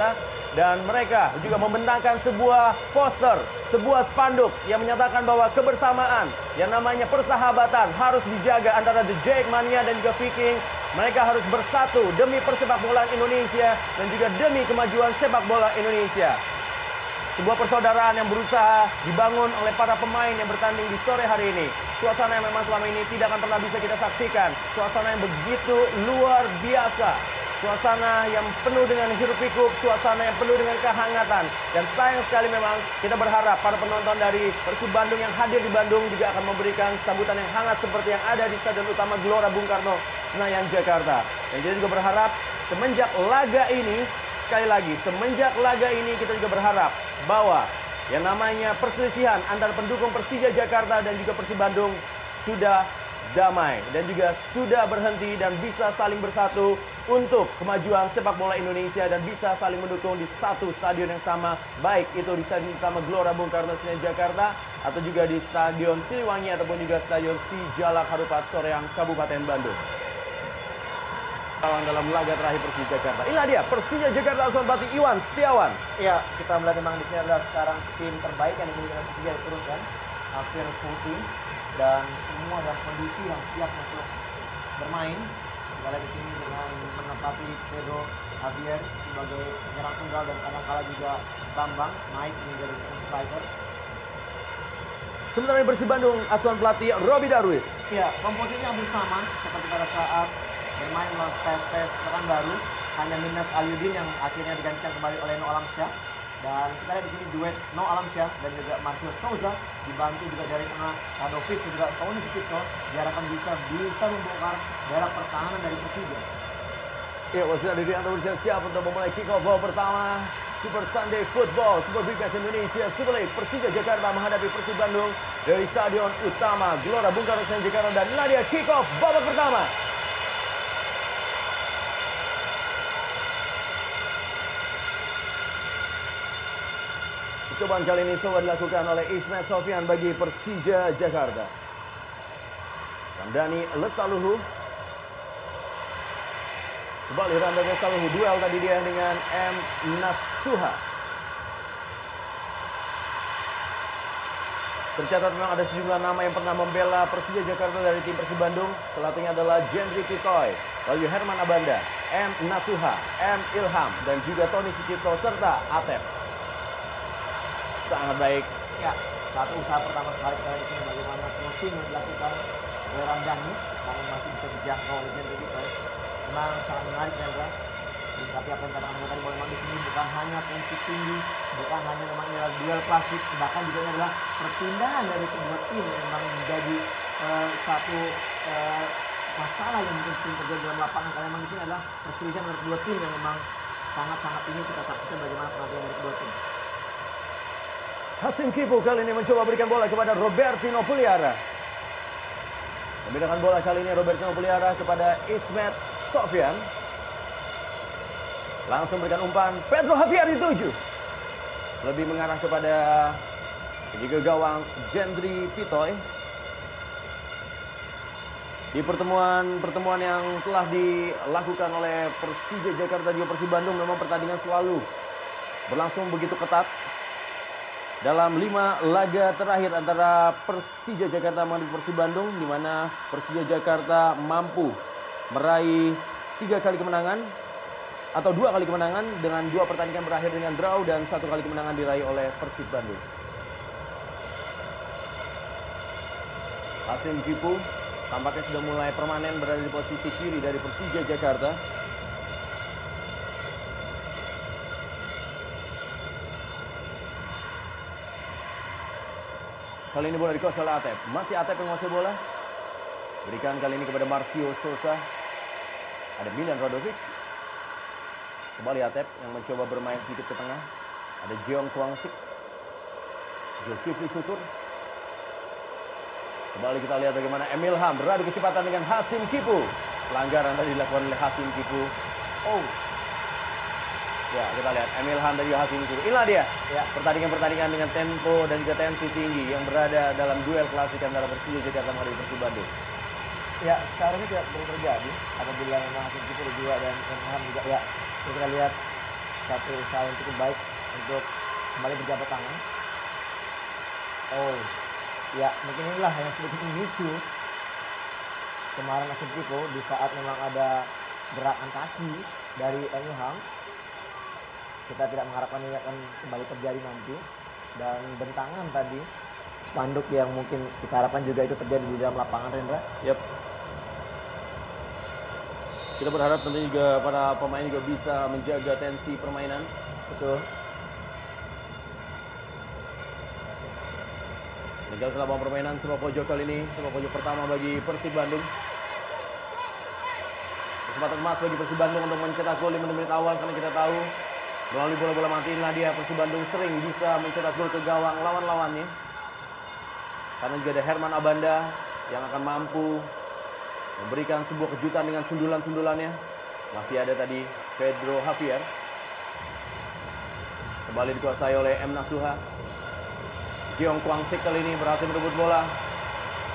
Jakarta. Dan mereka juga membentangkan sebuah poster, sebuah spanduk yang menyatakan bahwa kebersamaan yang namanya persahabatan harus dijaga antara The Jackmania dan juga Viking. Mereka harus bersatu demi persepak bolaan Indonesia dan juga demi kemajuan sepak bola Indonesia. Sebuah persaudaraan yang berusaha dibangun oleh para pemain yang bertanding di sore hari ini. Suasana yang memang selama ini tidak akan pernah bisa kita saksikan. Suasana yang begitu luar biasa. Suasana yang penuh dengan hiruk-pikuk, suasana yang penuh dengan kehangatan. Dan sayang sekali memang kita berharap para penonton dari Persib Bandung yang hadir di Bandung juga akan memberikan sambutan yang hangat seperti yang ada di Stadion Utama Gelora Bung Karno, Senayan, Jakarta. Dan kita juga berharap semenjak laga ini, sekali lagi, semenjak laga ini kita juga berharap bahwa yang namanya perselisihan antara pendukung Persija Jakarta dan juga Persib Bandung sudah damai dan juga sudah berhenti dan bisa saling bersatu untuk kemajuan sepak bola Indonesia dan bisa saling mendukung di satu stadion yang sama, baik itu di Stadion Utama Gelora Bung Karno Senayan Jakarta atau juga di Stadion Siliwangi ataupun juga Stadion Sijalak Harupat Soreang Kabupaten Bandung. Dalam laga terakhir Persija Jakarta. Inilah dia Persija Jakarta asuhan pelatih Iwan Setiawan. Iya, kita melihat memang di sini adalah sekarang tim terbaik yang dimiliki oleh Persija diturunkan, hampir full tim dan semua dalam kondisi yang siap untuk bermain. Kita lihat di sini dengan menempati Pedro Javier sebagai penyerang tunggal dan kadang-kala juga Bambang naik menjadi second striker. Sementara di Persib Bandung asuhan pelatih Roby Darwis. Iya, komposisi hampir sama seperti pada saat bermain melawan PSPS Pekanbaru, hanya minus Aliudin yang akhirnya digantikan kembali oleh No Alamsyah. Dan kita lihat di sini duet No Alamsyah dan juga Marcio Souza dibantu juga dari tengah Radovic dan juga Tony Sucipto diharapkan bisa membongkar daerah pertahanan dari Persija. Ya, wasit Adrianto bersiap-siap untuk memulai kick off babak pertama Super Sunday Football Super Big Match Indonesia Super League. Persija Jakarta menghadapi Persib Bandung dari Stadion Utama Gelora Bung Karno Senayan Jakarta, dan inilah dia kick off babak pertama. Percobaan kali ini coba dilakukan oleh Ismet Sofyan bagi Persija Jakarta. Ramdhani Lestaluhu. Kembali Ramdhani Lestaluhu. Duel tadi dia dengan M. Nasuha. Tercatat memang ada sejumlah nama yang pernah membela Persija Jakarta dari tim Persib Bandung. Salah satunya adalah Jendri Pitoy, lalu Herman Abanda, M. Nasuha, M. Ilham, dan juga Tony Sucipto serta Atep. Sangat baik. Ya, satu usaha pertama sekali kita di sini bagaimana crossing yang dilakukan oleh Ramdhani, namun masih bisa dijangkau oleh Jendri Pitoy. Memang sangat menarik, Hendra. Tapi apa yang dikatakan tadi bahwa memang di sini bukan hanya tensi tinggi, bukan hanya memang ini adalah duel klasik, bahkan juga ini adalah perpindahan dari kedua tim yang memang menjadi satu masalah yang mungkin sering terjadi dalam lapangan. Karena memang di sini adalah perselisihan antara kedua tim yang memang sangat-sangat ini kita saksikan bagaimana penampilan dari kedua tim. Hasim Kipu kali ini mencoba berikan bola kepada Robertino Puliara. Memindahkan bola kali ini Robertino Puliara kepada Ismet Sofyan. Langsung berikan umpan, Pedro Javier dituju. Lebih mengarah kepada penjaga gawang Jendri Pitoy. Di pertemuan yang telah dilakukan oleh Persija Jakarta dan juga Persib Bandung, memang pertandingan selalu berlangsung begitu ketat. Dalam 5 laga terakhir antara Persija Jakarta menghadapi Persib Bandung, di mana Persija Jakarta mampu meraih 3 kali kemenangan atau 2 kali kemenangan dengan 2 pertandingan berakhir dengan draw dan 1 kali kemenangan diraih oleh Persib Bandung. Hasim Kipu tampaknya sudah mulai permanen berada di posisi kiri dari Persija Jakarta. Kali ini bola dikuasai oleh Atep. Masih Atep yang menguasai bola. Berikan kali ini kepada Marcio Souza. Ada Milan Radovic. Kembali Atep yang mencoba bermain sedikit ke tengah. Ada Jeong Kwangsik. Zulkifli Sutur. Kembali kita lihat bagaimana Emil Ham beradu kecepatan dengan Hasim Kipu. Pelanggaran tadi dilakukan oleh Hasim Kipu. Oh. Ya, kita lihat Emil Han dan juga Hasim Kipu. Inilah dia. Ya, pertandingan-pertandingan dengan tempo dan juga tensi tinggi yang berada dalam duel klasik antara Persija Jakarta menghadapi Persib Bandung. Ya, seharusnya tidak perlu terjadi apabila memang Hasim Kipu juga dan Emil Han juga. Ya, kita lihat satu usaha yang cukup baik untuk kembali berjabat tangan. Oh, ya mungkin inilah yang sedikit memicu kemarin Atletico di saat memang ada gerakan kaki dari Eunyoung Han. Kita tidak mengharapkan ini akan kembali terjadi nanti. Dan bentangan tadi, spanduk yang mungkin kita harapkan juga itu terjadi di dalam lapangan, Rendra. Yap. Kita berharap tentunya juga para pemain juga bisa menjaga tensi permainan. Betul. Tinggal lapangan permainan sepak pojok kali ini, sepak pojok pertama bagi Persib Bandung. Kesempatan emas bagi Persib Bandung untuk mencetak gol di menit-menit awal, karena kita tahu melalui bola-bola mati inilah dia Persib Bandung sering bisa mencetak gol ke gawang lawan-lawannya. Karena juga ada Herman Abanda yang akan mampu memberikan sebuah kejutan dengan sundulan-sundulannya. Masih ada tadi Pedro Javier. Kembali dikuasai oleh M. Nasuha. Jeong Kwang-sik kali ini berhasil merebut bola.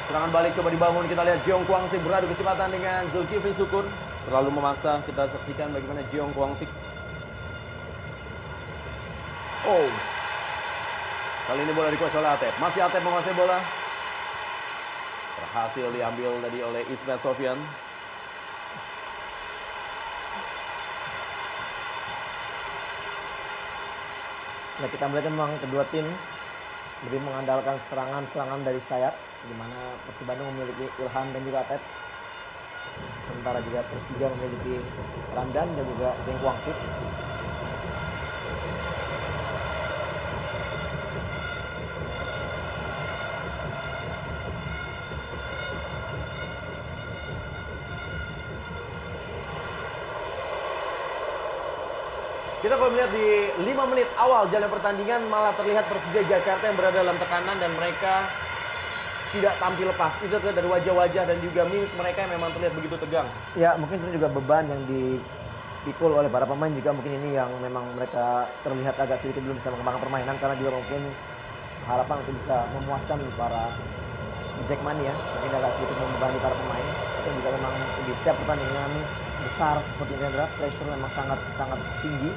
Serangan balik coba dibangun. Kita lihat Jeong Kwang-sik beradu kecepatan dengan Zulkifli Syukur. Terlalu memaksa. Kita saksikan bagaimana Jeong Kwang-sik. Oh. Kali ini bola dikuasai oleh Atep. Masih Atep menguasai bola. Berhasil diambil tadi oleh Ismail Sofyan. Ya, kita melihat memang kedua tim lebih mengandalkan serangan-serangan dari sayap, di mana Persib Bandung memiliki Ilham dan juga Atep. Sementara juga Persija memiliki Ramdan dan juga Jeong Kwang-sik. Kita kalau melihat di 5 menit awal jalan pertandingan malah terlihat Persija Jakarta yang berada dalam tekanan dan mereka tidak tampil lepas. Itu terlihat dari wajah-wajah dan juga mimik mereka yang memang terlihat begitu tegang. Ya, mungkin itu juga beban yang dipikul oleh para pemain juga mungkin ini yang memang mereka terlihat agak sedikit belum bisa mengembangkan permainan, karena juga mungkin harapan untuk bisa memuaskan para Jackmania mungkin agak sedikit membebani para pemain. Itu juga memang di setiap pertandingan besar seperti ini, pressure memang sangat tinggi,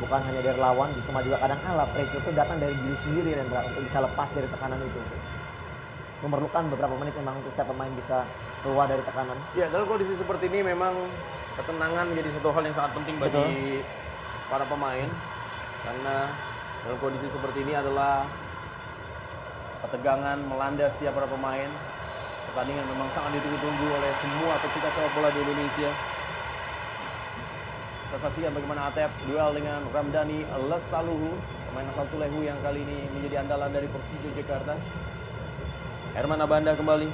bukan hanya dari lawan, justru juga kadang kala pressure itu datang dari diri sendiri, Rendra, untuk bisa lepas dari tekanan itu. Memerlukan beberapa menit memang untuk setiap pemain bisa keluar dari tekanan. Ya, dalam kondisi seperti ini memang ketenangan menjadi satu hal yang sangat penting bagi para pemain, karena dalam kondisi seperti ini adalah ketegangan melanda setiap para pemain. Pertandingan memang sangat ditunggu-tunggu oleh semua pecinta sepak bola di Indonesia. Kita saksikan bagaimana Atep duel dengan Ramdhani Lestaluhu, pemain asal Tulehu yang kali ini menjadi andalan dari Persija Jakarta. Herman Abanda kembali.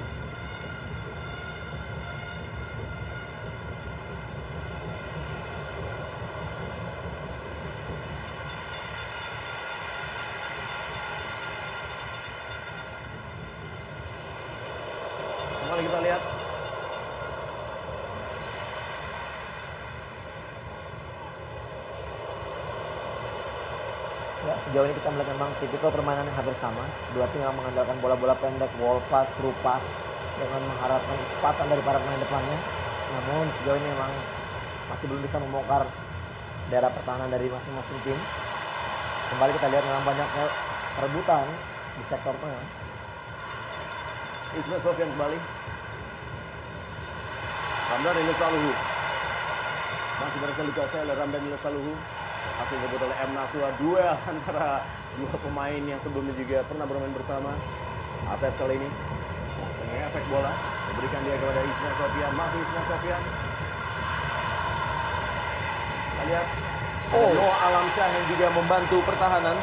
Kembali kita lihat. Ya, sejauh ini kita melihat memang tipikal permainan yang hampir sama. Dua tim memang mengandalkan bola-bola pendek, wall pass, through pass, dengan mengharapkan kecepatan dari para pemain depannya. Namun sejauh ini memang masih belum bisa membongkar daerah pertahanan dari masing-masing tim. Kembali kita lihat memang banyaknya perebutan di sektor tengah. Ismail Sofyan kembali. Ramdhani Lestaluhu. Masih berhasil dikuasai oleh Ramdhani Lestaluhu. Hasil direbut oleh M. Nasuha. Duel antara dua pemain yang sebelumnya juga pernah bermain bersama. Atep kali ini mengefek bola, diberikan dia kepada Ismail Sofyan. Masih Ismail Sofyan. Kita lihat Noah Alamsyah yang juga membantu pertahanan.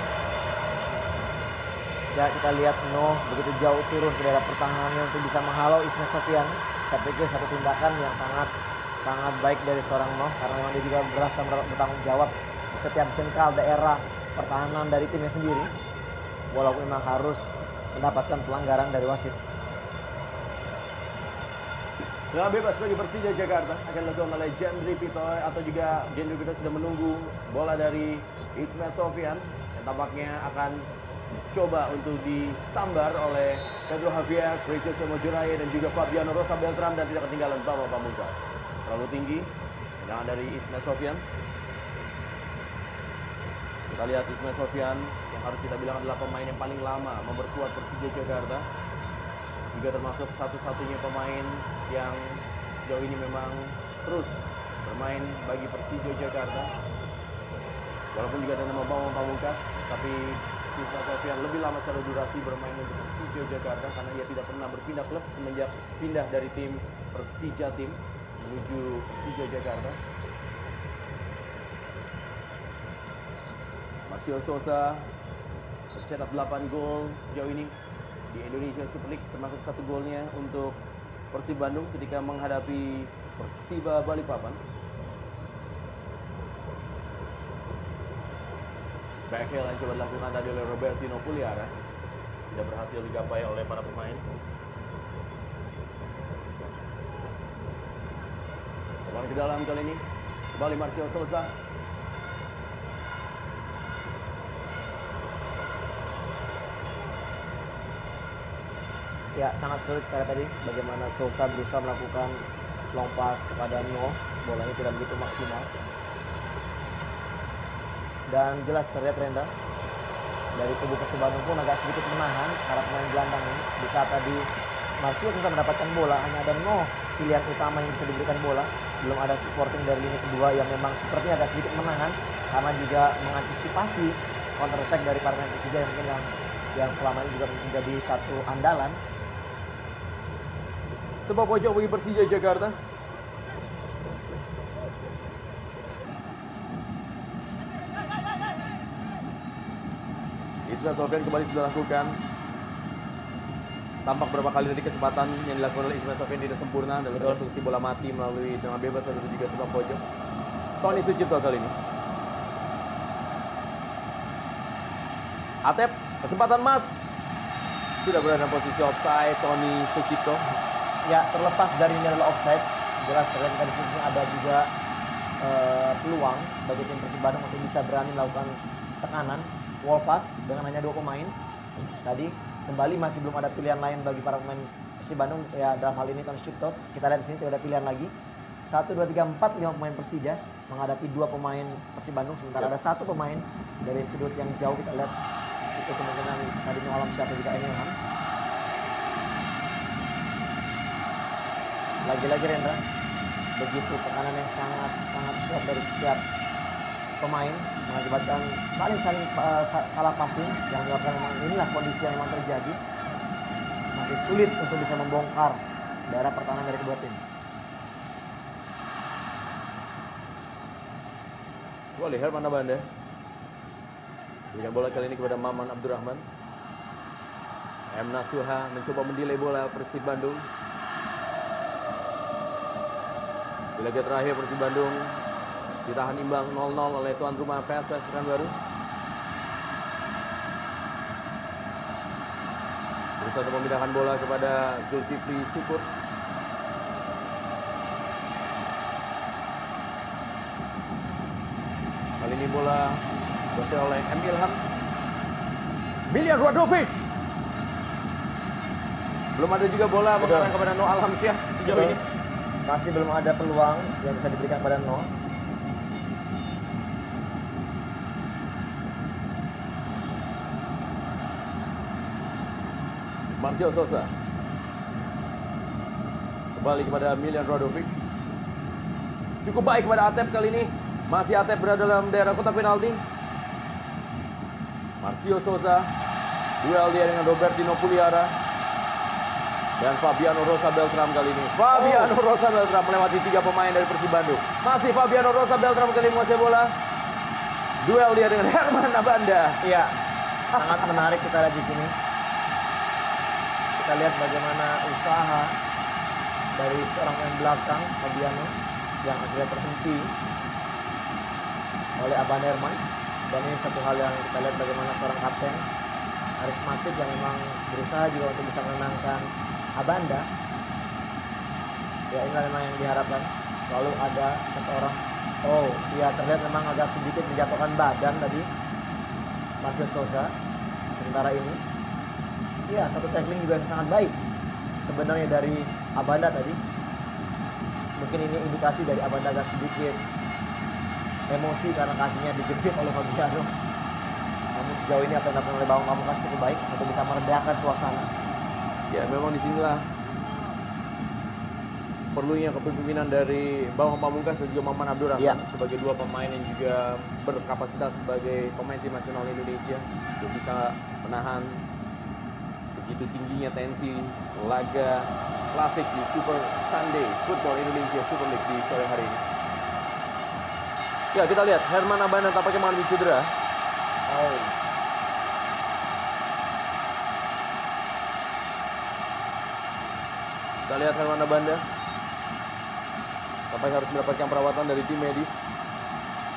Ya, kita lihat Noh begitu jauh turun ke daerah pertahanannya untuk bisa menghalau Ismail Sofyan. Saya pikir satu tindakan yang sangat baik dari seorang Noh, karena memang dia juga berasa bertanggung jawab di setiap jengkal daerah pertahanan dari timnya sendiri, walaupun memang harus mendapatkan pelanggaran dari wasit. Tendangan bebas bagi Persija Jakarta akan dilakukan oleh Jendri Pitoy, atau juga Jendri Pitoy sudah menunggu bola dari Ismail Sofyan yang tampaknya akan coba untuk disambar oleh Pedro Javier, Precious Mojoraya dan juga Fabiano Rosa Beltram, dan tidak ketinggalan Bambang Pamungkas. Terlalu tinggi tendangan dari Ismail Sofyan. Kita lihat Ismail Sofyan yang harus kita bilang adalah pemain yang paling lama memperkuat Persija Jakarta. Juga termasuk satu-satunya pemain yang sejauh ini memang terus bermain bagi Persija Jakarta. Walaupun juga ada nama Bambang Pamungkas, tapi Ismail Sofyan lebih lama secara durasi bermain untuk Persija Jakarta karena ia tidak pernah berpindah klub semenjak pindah dari tim Persija Tim menuju Persija Jakarta. Marcio Sousa mencetak 8 gol sejauh ini di Indonesia Super League, termasuk 1 golnya untuk Persib Bandung ketika menghadapi Persiba Balikpapan. Backheel yang coba dilakukan tadi oleh Robertino Puliara tidak berhasil digapai oleh para pemain. Kembali ke dalam kali ini, kembali Marcio Sousa. Ya, sangat sulit karena tadi bagaimana Sousa berusaha melakukan long pass kepada No, bolanya tidak begitu maksimal. Dan jelas terlihat Rendra dari kubu Persib Bandung pun agak sedikit menahan para pemain gelandangnya. Di saat tadi Marcio Sousa mendapatkan bola, hanya ada No pilihan utama yang bisa diberikan bola. Belum ada supporting dari lini kedua yang memang sepertinya agak sedikit menahan karena juga mengantisipasi counter attack dari para pemain Persija yang mungkin yang selama ini juga menjadi satu andalan. Sebuah pojok bagi Persija Jakarta. Ismail Sofyan kembali sudah lakukan. Tampak berapa kali tadi kesempatan yang dilakukan oleh Ismail Sofyan tidak sempurna dalam konstruksi bola mati melalui tendangan bebas atau juga sebuah pojok. Tony Sucipto kali ini. Atep, kesempatan emas. Sudah berada dalam posisi offside Tony Sucipto. Ya, terlepas dari ini adalah offside, jelas terlihat di sini ada juga peluang bagi tim Persib Bandung untuk bisa berani melakukan tekanan wall pass dengan hanya 2 pemain. Tadi kembali masih belum ada pilihan lain bagi para pemain Persib Bandung, ya dalam hal ini Tony Sucipto. Kita lihat di sini tidak ada pilihan lagi. 1, 2, 3, 4, 5 pemain Persija menghadapi 2 pemain Persib Bandung, sementara ada 1 pemain dari sudut yang jauh. Kita lihat itu kemungkinan tadi Alam siapa juga Enilham. Lagi-lagi Rendra, begitu tekanan yang sangat kuat dari setiap pemain mengakibatkan saling salah passing yang menyebabkan memang inilah kondisi yang memang terjadi. Masih sulit untuk bisa membongkar daerah pertahanan dari kedua tim. Coba lihat mana Banda. Berikan bola kali ini kepada Maman Abdurrahman. M. Nasuha mencoba mendelay bola Persib Bandung. Di laga terakhir Persib Bandung ditahan imbang 0-0 oleh tuan rumah PSPS Pekanbaru. Berusaha untuk memindahkan bola kepada Zulkifli Syukur. Kali ini bola dikuasai oleh M. Ilham. Milian Radovic. Belum ada juga bola mengarah kepada No Alhamsyah sejauh ini. Masih belum ada peluang yang bisa diberikan kepada No. Marcio Sousa. Kembali kepada Milian Radovic. Cukup baik kepada Atep kali ini. Masih Atep berada dalam daerah kotak penalti. Marcio Sousa. Duel dia dengan Robertino Puliara. Dan Fabiano Rosa Beltram kali ini. Fabiano Rosa Beltram melewati 3 pemain dari Persib Bandung. Masih Fabiano Rosa Beltram kali ini menguasai bola. Duel dia dengan Herman Abanda. Iya, sangat menarik kita lihat di sini. Kita lihat bagaimana usaha dari seorang pemain belakang Fabiano yang akhirnya terhenti oleh Abanda Herman. Dan ini satu hal yang kita lihat bagaimana seorang kapten karismatik yang memang berusaha juga untuk bisa menenangkan Abanda. Ya, inilah memang yang diharapkan. Selalu ada seseorang. Oh, ya terlihat memang agak sedikit menjatuhkan badan tadi Marcio Sousa. Sementara ini, ya satu tackling juga yang sangat baik sebenarnya dari Abanda tadi. Mungkin ini indikasi dari Abanda agak sedikit emosi karena kakinya dijepit oleh Fabiano. Namun sejauh ini apa yang dilakukan oleh Bawang Pamungkas cukup baik untuk bisa meredakan suasana. Ya memang disinilah perlunya kepemimpinan dari Bawang Pamungkas dan juga Maman Abdurrahman Ya. sebagai dua pemain yang juga berkapasitas sebagai pemain tim nasional Indonesia untuk bisa menahan begitu tingginya tensi laga klasik di Super Sunday Football Indonesia Super League di sore hari ini. Ya kita lihat Herman Abanda tampaknya mengalami cedera. Oh. Kita lihat Herman Abanda tampaknya harus mendapatkan perawatan dari tim medis.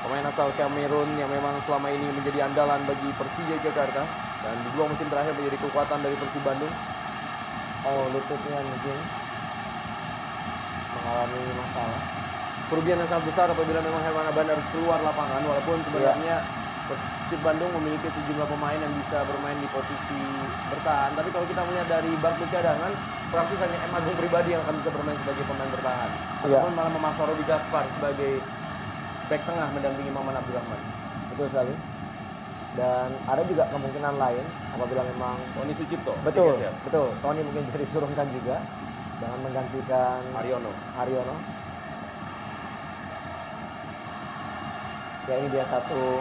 Pemain asal Kamerun yang memang selama ini menjadi andalan bagi Persija Jakarta dan di 2 musim terakhir menjadi kekuatan dari Persib Bandung. Oh, lututnya mungkin mengalami masalah. Kerugian yang sangat besar apabila memang Herman Abanda harus keluar lapangan, walaupun sebenarnya Persib Bandung memiliki sejumlah pemain yang bisa bermain di posisi bertahan. Tapi kalau kita melihat dari bangku cadangan, praktis hanya M. Agung pribadi yang akan bisa bermain sebagai pemain bertahan. Ataupun malah memaksa Robi Gaspar sebagai back tengah mendampingi Maman Abdurrahman. Betul sekali. Dan ada juga kemungkinan lain apabila memang Tony Sucipto. betul, digeser. betul. Tony mungkin bisa diturunkan juga dengan menggantikan Haryono. Ya ini dia satu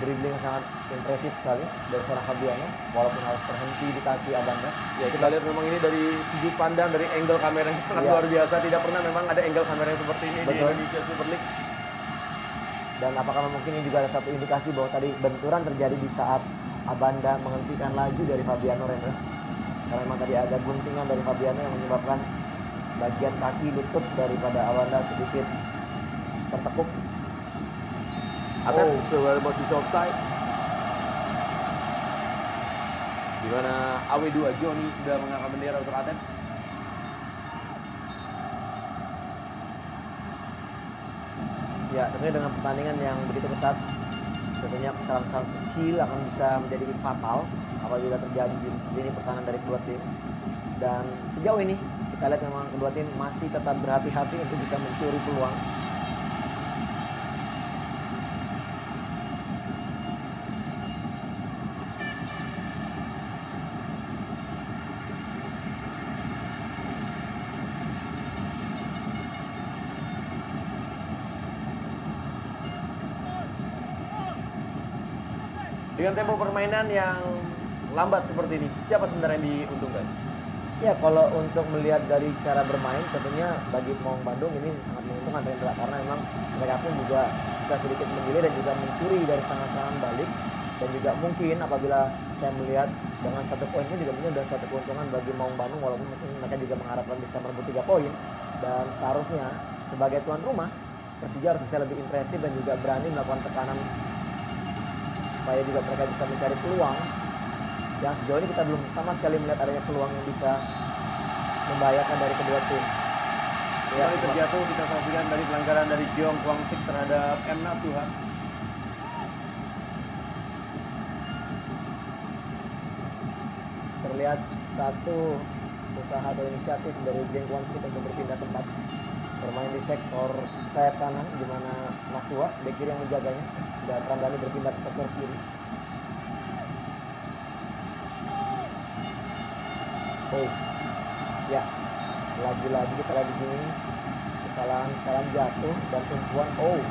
dribbling yang sangat impresif sekali dari seorang Fabiano walaupun harus terhenti di kaki Abanda. Ya kita lihat memang ini dari sudut pandang, dari angle kamera yang sangat luar biasa. Tidak pernah memang ada angle kamera yang seperti ini di Indonesia Super League. Dan apakah mungkin ini juga ada satu indikasi bahwa tadi benturan terjadi di saat Abanda menghentikan laju dari Fabiano, Rendra? Karena memang tadi ada guntingan dari Fabiano yang menyebabkan bagian kaki lutut daripada Abanda sedikit tertekuk. Atep sebagai posisi offside. Di mana AW2 Joni sudah mengangkat bendera untuk Atep. Ya, tentunya dengan pertandingan yang begitu ketat, tentunya kesalahan-kesalahan kecil akan bisa menjadi fatal apabila terjadi di lini pertahanan dari kedua tim. Dan sejauh ini kita lihat memang kedua tim masih tetap berhati-hati untuk bisa mencuri peluang. Dengan tempo permainan yang lambat seperti ini, siapa sebenarnya yang diuntungkan? Ya, kalau untuk melihat dari cara bermain, tentunya bagi Maung Bandung ini sangat menguntungkan Rendra, karena memang mereka pun juga bisa sedikit mendelay dan juga mencuri dari serangan-serangan balik. Dan juga mungkin apabila saya melihat dengan 1 poin pun juga mungkin sudah suatu keuntungan bagi Maung Bandung, walaupun mungkin mereka juga mengharapkan bisa merebut 3 poin. Dan seharusnya sebagai tuan rumah, Persija harus bisa lebih impresif dan juga berani melakukan tekanan supaya juga mereka bisa mencari peluang. Yang sejauh ini kita belum sama sekali melihat adanya peluang yang bisa membahayakan dari kedua tim. Kembali terjatuh, kita saksikan dari pelanggaran dari Jeong Kwang Sik terhadap M. Nasuha. Terlihat satu usaha atau inisiatif dari Jeng Kwang Sik untuk berpindah tempat bermain di sektor sayap kanan, di mana Nasuha bek kiri yang menjaganya, dan Ramdhani berpindah ke sektor kiri. Oh, ya, lagi-lagi kita lihat di sini kesalahan jatuh dan tumpuan. Oh,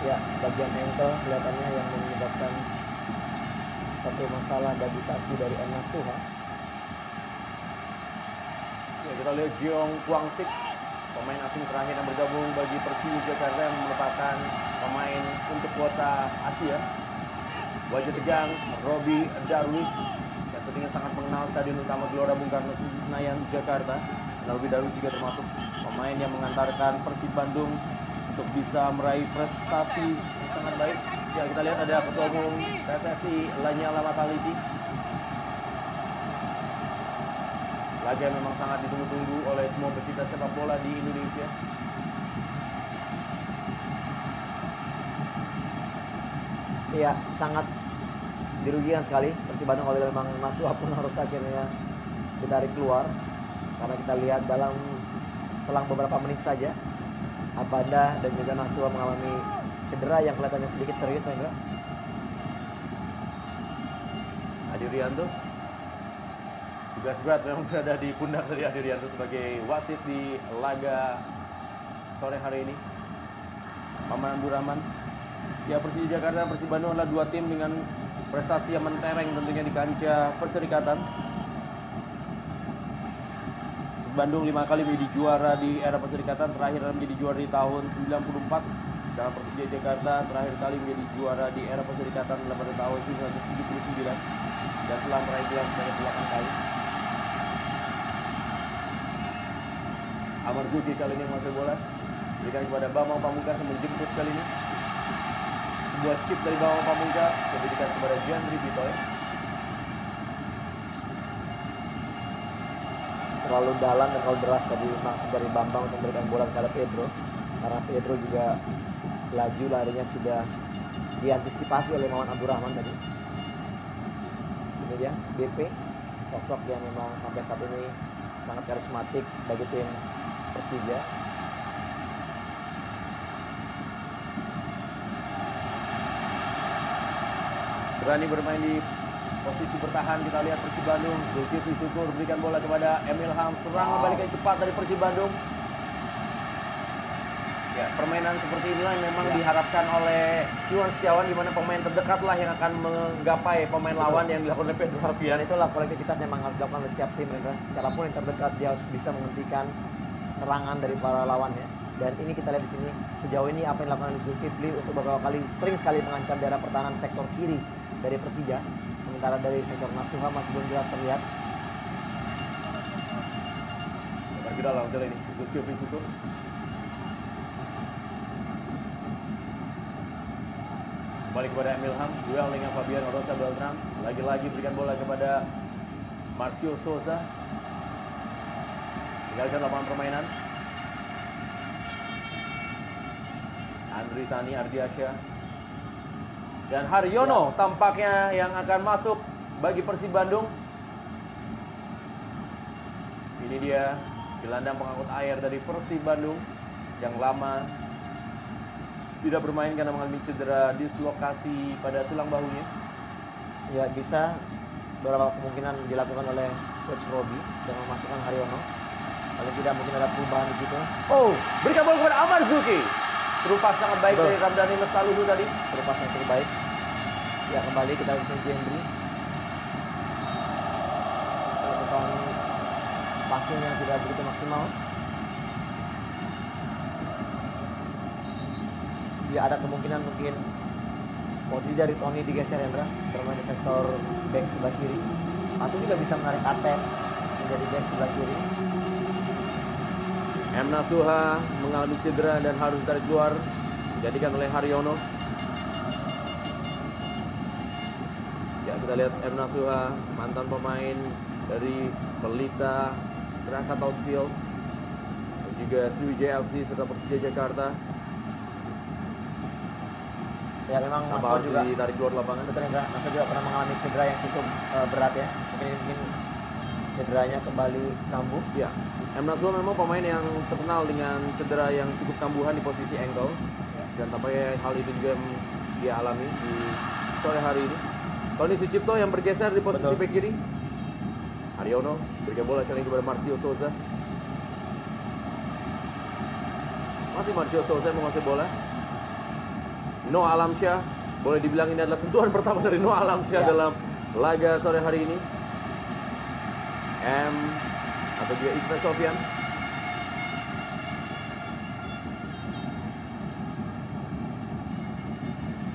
ya, bagian ankle kelihatannya yang menyebabkan satu masalah bagi kaki dari M. Nasuha. Ya, kita lihat Jeong Kwang Sik, pemain asing terakhir yang bergabung bagi Persija Jakarta yang merupakan pemain untuk kuota Asia. Wajah tegang Robi Darwis yang tentunya sangat mengenal Stadion Utama Gelora Bung Karno Senayan Jakarta. Dan Robi Darwis juga termasuk pemain yang mengantarkan Persib Bandung untuk bisa meraih prestasi yang sangat baik. Ya, kita lihat ada Ketua Umum PSSI Lanyala Mataliti. Laga yang memang sangat ditunggu-tunggu oleh semua pecinta sepak bola di Indonesia. Iya, sangat dirugikan sekali Persib Bandung kalau memang Nasuha pun harus akhirnya ditarik keluar. Karena kita lihat dalam selang beberapa menit saja Abanda dan juga Nasuha mengalami cedera yang kelihatannya sedikit serius, enggak? Adirianto. Tugas berat memang berada di pundak dari Adirianto sebagai wasit di laga sore hari ini. Maman Abdurrahman. Ya, Persija Jakarta dan Persib Bandung adalah dua tim dengan prestasi yang mentereng tentunya di kancah perserikatan. Persib Bandung 5 kali menjadi juara di era perserikatan, terakhir menjadi juara di tahun 94. Sedangkan Persija Jakarta terakhir kali menjadi juara di era perserikatan pada tahun 1979 dan telah meraih gelar sebanyak 8 kali. Amarzuki kali ini menguasai bola, berikan kepada Bambang Pamungkas yang menjemput kali ini. Sebuah chip dari Bambang Pamungkas yang diberikan kepada Jandri Bitoy. Terlalu dalam dan terlalu deras tadi maksud dari Bambang untuk memberikan bola kepada Pedro, karena Pedro juga laju larinya sudah diantisipasi oleh Maman Abdurrahman tadi. Ini dia BP, sosok yang memang sampai saat ini sangat karismatik bagi tim Persija. Berani bermain di posisi bertahan, kita lihat Persib Bandung. Zulkifli Syukur berikan bola kepada Emil Ham, serangan balik yang cepat dari Persib Bandung. Ya, permainan seperti inilah yang memang diharapkan oleh Iwan Setiawan, di mana pemain terdekat lah yang akan menggapai pemain lawan yang dilakukan oleh Pedro Alfian. Itulah kolektivitas yang harus dilakukan oleh setiap tim, siapapun yang terdekat dia harus bisa menghentikan serangan dari para lawannya. Dan ini kita lihat di sini sejauh ini apa yang dilakukan oleh Zulkifli untuk beberapa kali sering sekali mengancam daerah pertahanan sektor kiri dari Persija, sementara dari sektor Nasuha masih belum jelas terlihat. Lebar ke dalam kali ini Zulkifli Syukur. Kembali kepada Emil Ham, duel dengan Fabian Rosa Beltran. Lagi-lagi berikan bola kepada Marcio Souza. Tinggalkan lapangan permainan. Andri Tani Ardiasyah dan Haryono tampaknya yang akan masuk bagi Persib Bandung. Ini dia gelandang pengangkut air dari Persib Bandung yang lama tidak bermain karena mengalami cedera dislokasi pada tulang bahunya. Ya, bisa beberapa kemungkinan dilakukan oleh Coach Robi dengan memasukkan Haryono. Paling tidak mungkin ada perubahan di situ. Oh, berikan bola kepada Amarzuki. Terupas sangat baik dari Ramdhani Lestaluhu tadi. Terupas yang terbaik. Ya, kembali kita bisa Jendri. Melakukan passing yang tidak begitu maksimal. Ya, ada kemungkinan mungkin posisi dari Tony digeser, Hendra, bermain di sektor back sebelah kiri. Atau juga bisa menarik Atep menjadi back sebelah kiri. M. Nasuha mengalami cedera dan harus tarik keluar, digantikan oleh Haryono. Ya, kita lihat M. Nasuha, mantan pemain dari Pelita, Krakatau Steel, dan juga Sriwijaya FC serta Persija Jakarta. Ya, memang Nasuha juga ditarik keluar lapangan. Betul, Hendra. Nasuha juga pernah mengalami cedera yang cukup berat ya. Mungkin cederanya kembali kambuh. Ya, M. Nasuha memang pemain yang terkenal dengan cedera yang cukup kambuhan di posisi ankle. Dan tampaknya hal itu juga yang dia alami di sore hari ini. Tony Sucipto yang bergeser di posisi bek kiri. Haryono berikan bola kali ini kepada Marcio Souza. Masih Marcio Souza yang menguasai bola. Noah Alamsyah, boleh dibilang ini adalah sentuhan pertama dari Noah Alamsyah dalam laga sore hari ini. M atau juga Ismail Sofyan.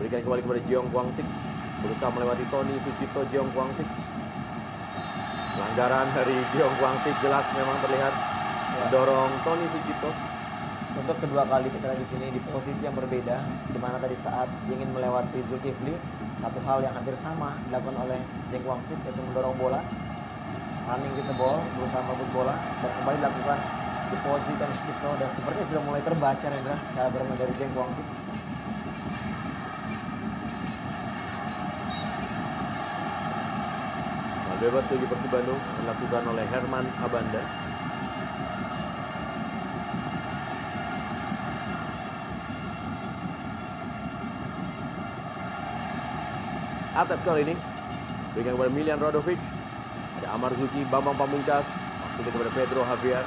Berikan kembali kepada Jeong Kwangsik, berusaha melewati Tony Sucipto. Jeong Kwangsik, pelanggaran dari Jeong Kwangsik jelas memang terlihat mendorong Tony Sucipto. Untuk kedua kali kita di sini di posisi yang berbeda, di mana tadi saat ingin melewati Zulkifli, satu hal yang hampir sama dilakukan oleh Jeng Kwangsik, yaitu mendorong bola, running with the ball, berusaha merebut bola, dan kembali dilakukan di posisi Tony Sucipto, dan sepertinya sudah mulai terbaca, Rendra, cara bermain dari Jeng Kwangsik. Hal bebas bagi Persib Bandung dilakukan oleh Herman Abanda. Atep kali ini Berikan kepada Milian Radovic. Ada Amarzuki, Bambang Pamungkas. Masuk kepada Pedro Javier.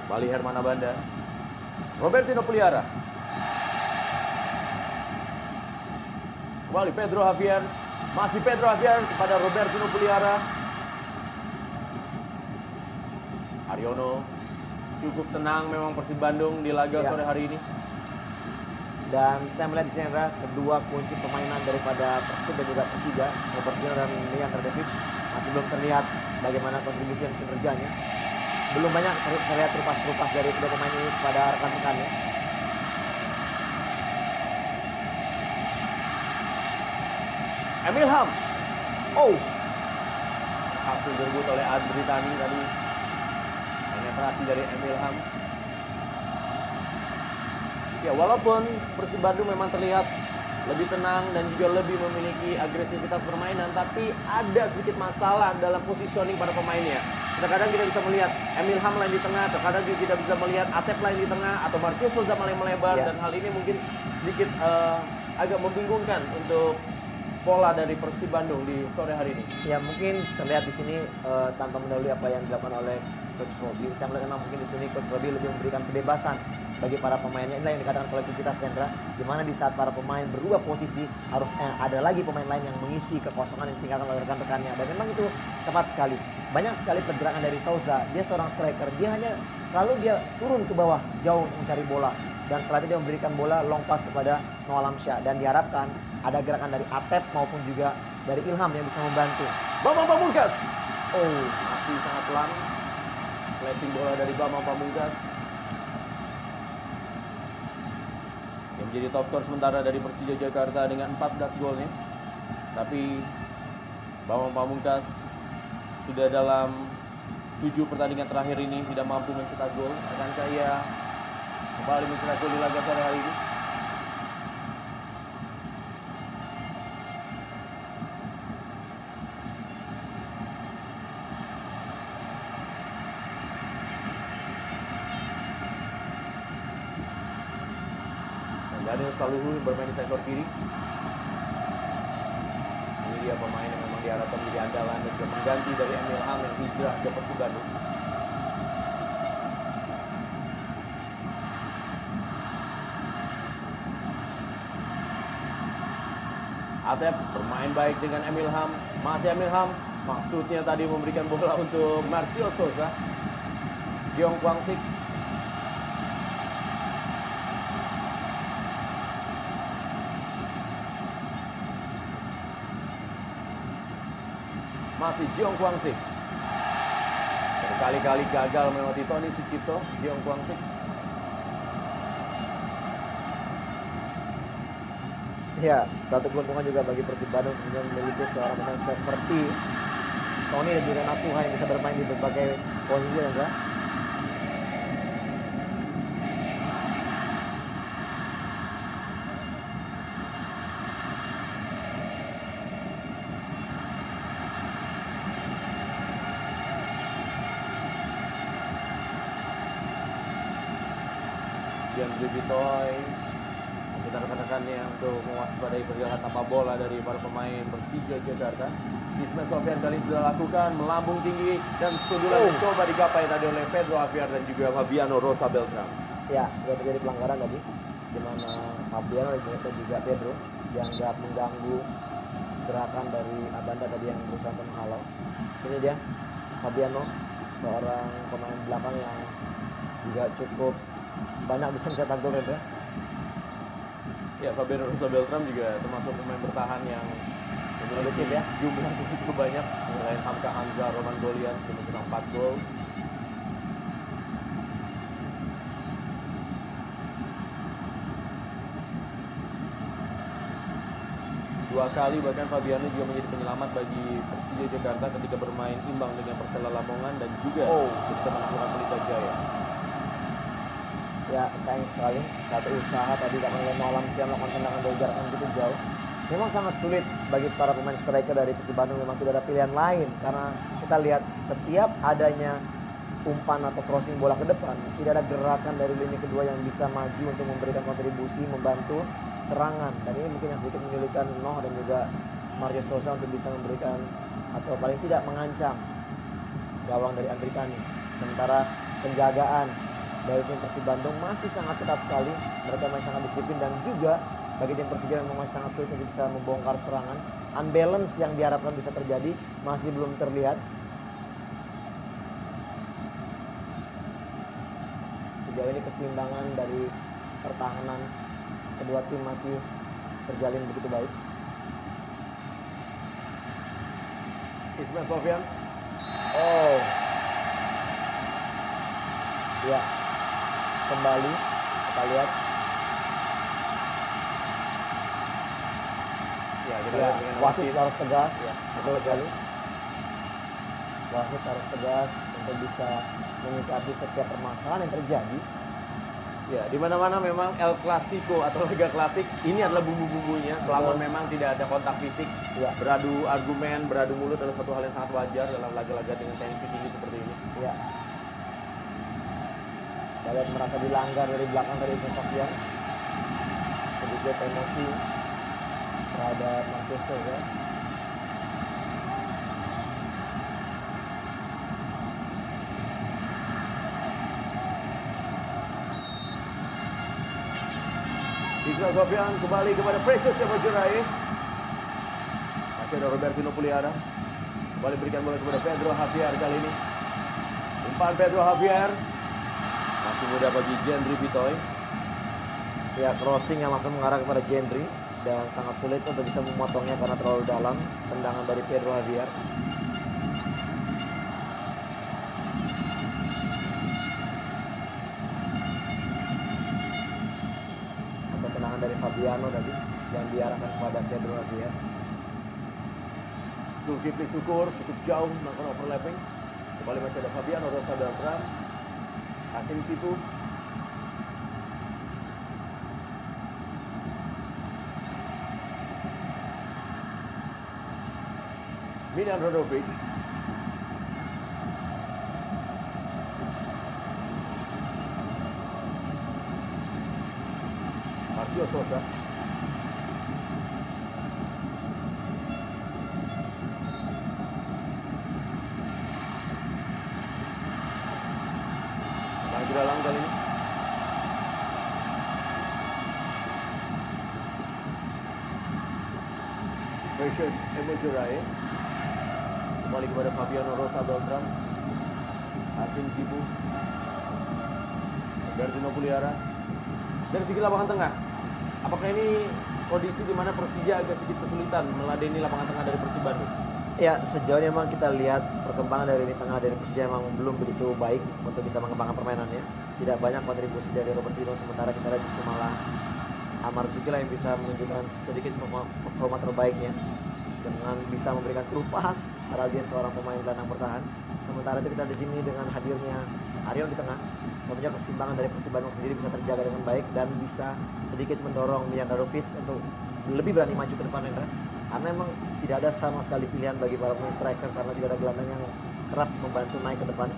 Kembali Herman Abanda. Robertino Puliara. Kembali Pedro Javier. Masih Pedro Javier kepada Robertino Puliara. Aryono cukup tenang memang Persib Bandung di laga sore hari ini. Dan saya melihat di sini adalah kedua kunci permainan daripada Persib dan juga Persija, Robertino dan Milian Radovic, masih belum terlihat bagaimana kontribusi dan kinerjanya. Belum banyak terlihat terupas-terupas dari kedua pemain ini kepada rekan-rekannya. Emil Ham. Oh. Hasil direbut oleh Adri Tani tadi. Penetrasi dari Emil Ham. Ya, walaupun Persib Bandung memang terlihat lebih tenang dan juga lebih memiliki agresivitas permainan, tapi ada sedikit masalah dalam positioning pada pemainnya. Terkadang kita bisa melihat Emil Ham lain di tengah, terkadang juga kita bisa melihat Atep lain di tengah, atau Marcio Souza malah melebar, dan hal ini mungkin sedikit agak membingungkan untuk pola dari Persib Bandung di sore hari ini. Ya, mungkin terlihat di sini tanpa mendahului apa yang dilakukan oleh Coach Robi. Saya melihat memang mungkin di sini Coach Robi lebih memberikan kebebasan bagi para pemainnya. Inilah yang dikatakan kolektivitas, Hendra, di mana di saat para pemain berubah posisi harus ada lagi pemain lain yang mengisi kekosongan yang ditinggalkan oleh rekan-rekannya. Dan memang itu tepat sekali. Banyak sekali pergerakan dari Souza. Dia seorang striker. Dia hanya selalu turun ke bawah jauh mencari bola. Dan setelah itu dia memberikan bola long pass kepada Noah Lamsyah. Dan diharapkan ada gerakan dari Atep maupun juga dari Ilham yang bisa membantu. Bambang Pamungkas. Oh, masih sangat pelan. Flashing bola dari Bambang Pamungkas. Yang menjadi top skor sementara dari Persija Jakarta dengan 14 golnya. Tapi Bambang Pamungkas sudah dalam 7 pertandingan terakhir ini tidak mampu mencetak gol. Akankah ia kembali mencetak gol di laga sore hari ini? Daniel Saluhu bermain di sektor kiri. Ini dia pemain yang memang diharapkan menjadi andalan dan juga mengganti dari Emil Ham yang hijrah ke Persib Bandung. Atep bermain baik dengan Emil Ham. Masih Emil Ham. Maksudnya tadi memberikan bola untuk Marcio Souza. Jeong Kwang Sik. Masih Jeong Kwang Sik. Berkali-kali gagal melewati Tony Sucipto. Jeong Kwang Sik. Ya, satu keuntungan juga bagi Persib Bandung yang memiliki seorang pemain seperti Tony dan juga Nasuha yang bisa bermain di berbagai posisi, enggak? Jan Bibitoy meminta rekan-rekannya untuk mewaspadai pergerakan tanpa bola dari para pemain Persija Jakarta. Ismail Sofian kali ini sudah lakukan melambung tinggi dan sundulan mencoba digapai tadi oleh Pedro Javier dan juga Fabiano Rosa Beltran. Ya, sudah terjadi pelanggaran tadi di mana Fabiano dan juga Pedro dianggap mengganggu gerakan dari Abanda tadi yang berusaha untuk menghalau. Ini dia Fabiano, seorang pemain belakang yang juga cukup banyak bisa mencetak gol, ya. Ya, Fabiano Rosa Beltran juga termasuk pemain bertahan yang memiliki jumlah cukup banyak. Selain Hamka Hamzah, Roman Golian sudah mencetak 4 gol. Dua kali bahkan Fabiano juga menjadi penyelamat bagi Persija Jakarta ketika bermain imbang dengan Persela Lamongan dan juga ketika menaklukkan Pelita Jaya. Ya, sayang sekali satu usaha tadi karena Noah Lamsyah melakukan tendangan dari jarak yang begitu jauh. Memang sangat sulit bagi para pemain striker dari Persib Bandung, memang tidak ada pilihan lain karena kita lihat setiap adanya umpan atau crossing bola ke depan, tidak ada gerakan dari lini kedua yang bisa maju untuk memberikan kontribusi, membantu serangan. Dan ini mungkin yang sedikit menyulitkan Noh dan juga Mario Souza untuk bisa memberikan atau paling tidak mengancam gawang dari Andri Tani. Sementara penjagaan dari tim Persib Bandung masih sangat ketat sekali. Mereka masih sangat disiplin dan juga bagi tim Persija memang masih sangat sulit untuk bisa membongkar serangan. Unbalance yang diharapkan bisa terjadi masih belum terlihat. Sejauh ini keseimbangan dari pertahanan kedua tim masih terjalin begitu baik. Ismail Sofyan. Oh. Ya. Kembali kita lihat. Ya, kita Ya, lihat dengan wasit harus tegas. Ya, Betul sekali. Wasit harus tegas untuk bisa menyikapi setiap permasalahan yang terjadi. Ya, di mana-mana memang El Clasico atau Liga Klasik ini adalah bumbu-bumbunya. Selama memang tidak ada kontak fisik, Ya. beradu argumen, beradu mulut adalah satu hal yang sangat wajar dalam laga-laga dengan tensi tinggi seperti ini. Ya. Dapat merasa dilanggar dari belakang dari Ismail Sofyan. Sedikit emosi terhadap Marcio Souza. Ismail Sofyan kembali kepada Precious Emojurai. Masih ada Robertino Puliara. Kembali berikan bola kepada Pedro Javier kali ini. Umpan Pedro Javier. Masih muda bagi Jendry Pitoy. Ya, crossing yang langsung mengarah kepada Jendry dan sangat sulit untuk bisa memotongnya karena terlalu dalam. Tendangan dari Pedro Javier. Atau tendangan dari Fabiano tadi yang diarahkan kepada Pedro Javier. Zulkifli Syukur cukup jauh melakukan overlapping. Kembali masih ada Fabiano Rosa Beltran. Hasim Kipu. Miljan Rodovic. Marcio Souza. Dalam kali ini. Precious Emojurai. Kembali kepada Fabiano Rosa Beltran. Hasim Kipu. Robertino Puliara. Dari segi lapangan tengah, apakah ini kondisi di mana Persija agak sedikit kesulitan meladeni lapangan tengah dari Persib Bandung? Ya, sejauh ini memang kita lihat perkembangan dari lini tengah dari Persija memang belum begitu baik untuk bisa mengembangkan permainannya. Tidak banyak kontribusi dari Robertino, sementara kita lihat justru malah Amar Zukila yang bisa menunjukkan sedikit performa terbaiknya dengan bisa memberikan true pass, padahal dia seorang pemain gelandang bertahan. Sementara itu kita di sini dengan hadirnya Arion di tengah, tentunya keseimbangan dari Persib Bandung sendiri bisa terjaga dengan baik dan bisa sedikit mendorong Miljan Rodovic untuk lebih berani maju ke depan, Rendra. Karena memang tidak ada sama sekali pilihan bagi para pemain striker karena tidak ada gelandang yang kerap membantu naik ke depan.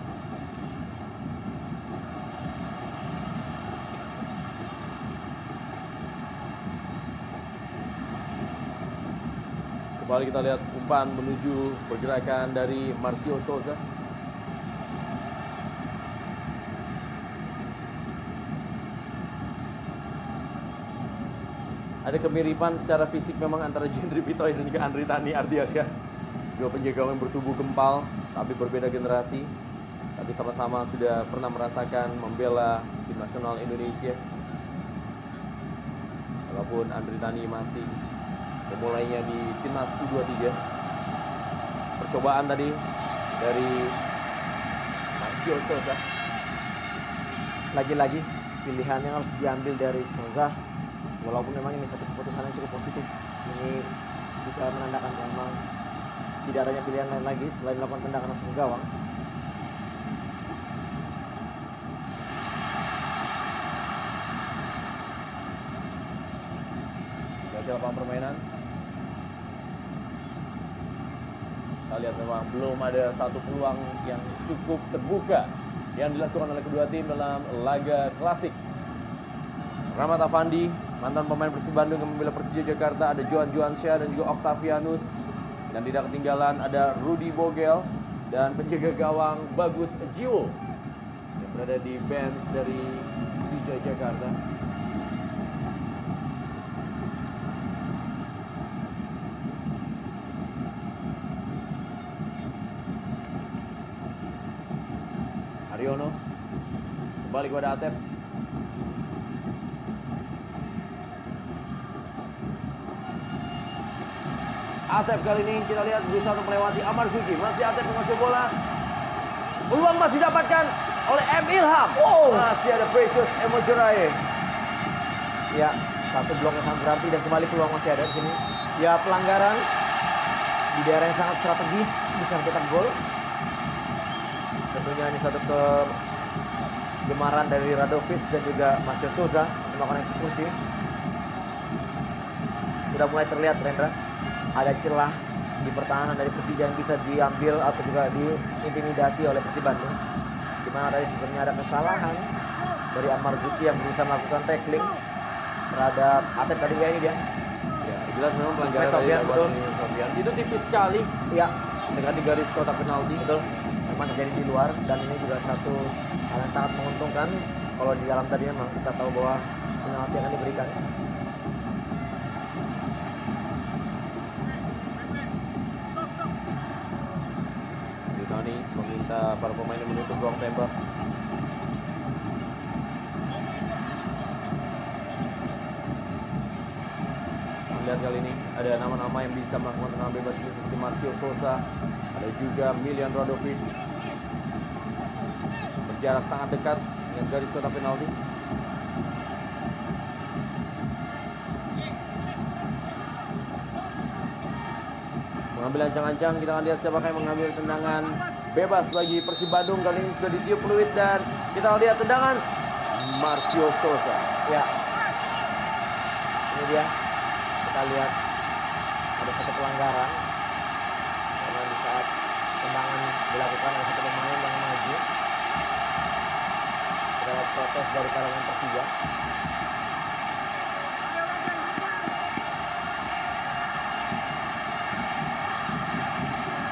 Kembali kita lihat umpan menuju pergerakan dari Marcio Souza. Ada kemiripan secara fisik memang antara Jendry Pitoy dan juga Andri Tani Ardiaga. Dua penjaga yang bertubuh gempal, tapi berbeda generasi. Tapi sama-sama sudah pernah merasakan membela tim nasional Indonesia. Walaupun Andri Tani masih memulainya di timnas U23. Percobaan tadi dari Marcio Souza. Lagi-lagi pilihan yang harus diambil dari Souza. Walaupun memang ini satu keputusan yang cukup positif, ini juga menandakan memang tidak adanya pilihan lain lagi selain melakukan tendangan langsung ke gawang. Gagal lapangan permainan. Kita lihat memang belum ada satu peluang yang cukup terbuka yang dilakukan oleh kedua tim dalam laga klasik. Rahmat Afandi mantan pemain Persib Bandung yang membela Persija Jakarta, ada Johan Johansyah dan juga Octavianus. Dan tidak ketinggalan ada Rudy Bogel dan penjaga gawang Bagus Jiwo yang berada di bench dari Persija Jakarta. Haryono kembali kepada Atep. Atep kali ini kita lihat berusaha untuk melewati Amar Zuki. Masih Atep menguasai bola. Peluang masih dapatkan oleh M. Ilham. Masih ada Precious Emojorae. Ya, satu blok yang sangat berarti dan kembali peluang masih ada di sini. Ya, pelanggaran di daerah yang sangat strategis bisa mencetak gol. Tentunya ini satu kegemaran dari Radovic dan juga Marcio Souza melakukan eksekusi. Sudah mulai terlihat, Rendra, ada celah di pertahanan dari Persija yang bisa diambil atau juga diintimidasi oleh Persib Bandung. Di mana tadi sebenarnya ada kesalahan dari Amar Zuki yang berusaha melakukan tackling terhadap Atep tadi ya ini dia. Ya, jelas memang pelanggaran dari Sofian. Itu tipis sekali. Ya, Dekat di garis kotak penalti. betul. Memang terjadi di luar dan ini juga satu hal yang sangat menguntungkan. Kalau di dalam tadi memang kita tahu bahwa penalti akan diberikan. Tony meminta para pemain yang menutup ruang tembak. Lihat kali ini ada nama-nama yang bisa melakukan tendangan bebas ini seperti Marcio Souza, ada juga Milian Radovic. Berjarak sangat dekat dengan garis kotak penalti. Mengambil ancang-ancang, kita akan lihat siapakah yang mengambil tendangan bebas bagi Persib Bandung. Kali ini sudah ditiup peluit dan kita akan lihat tendangan Marcio Souza. Ya, ini dia. Kita lihat ada satu pelanggaran karena di saat tendangan dilakukan oleh satu pemain yang maju terhadap protes dari kalangan Persija.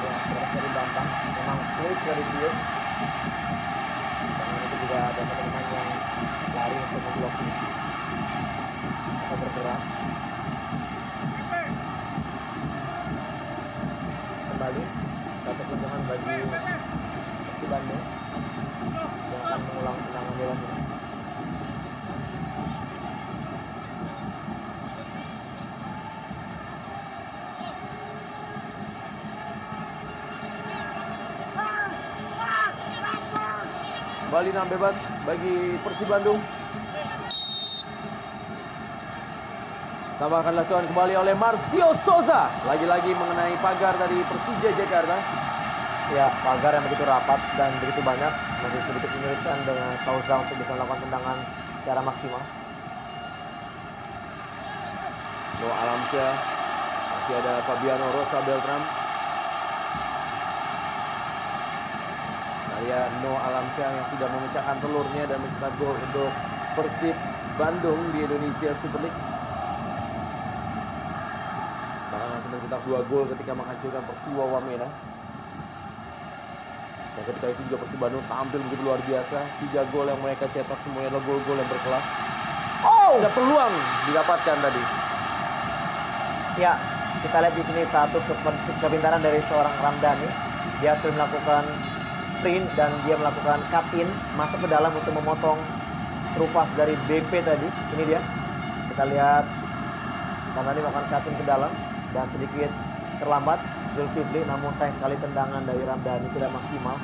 Ya, protes dari Bambang memang fluid dari dia. Dan itu juga ada satu pemain yang lari untuk memblokir atau bergerak. Kembali satu keuntungan bagi Persib Bandung yang akan mengulang tendangan bebas ini. Kembali tendangan bebas bagi Persib Bandung. Tambahkanlah tuan kembali oleh Marcio Souza. Lagi-lagi mengenai pagar dari Persija Jakarta. Ya, pagar yang begitu rapat dan begitu banyak masih sedikit menyulitkan dengan Souza untuk bisa melakukan tendangan secara maksimal. Noah Alamsyah, masih ada Fabiano Rosa Beltram. Nah, ya, Noah Alamsyah yang sudah memecahkan telurnya dan mencetak gol untuk Persib Bandung di Indonesia Super League. Bahkan langsung mencetak 2 gol ketika menghancurkan Persiwa Wamena. Dan ketika itu juga Persib Bandung tampil begitu luar biasa. 3 gol yang mereka cetak semuanya adalah gol-gol yang berkelas. Ada peluang didapatkan tadi. Ya, kita lihat di sini satu kepintaran dari seorang Ramdhani. Dia sudah melakukan sprint dan dia melakukan cut-in masuk ke dalam untuk memotong terupas dari BP tadi. Ini dia. Kita lihat Ramdhani melakukan cut-in ke dalam dan sedikit terlambat Zulkifli, namun sayang sekali tendangan dari Ramdhani tidak maksimal.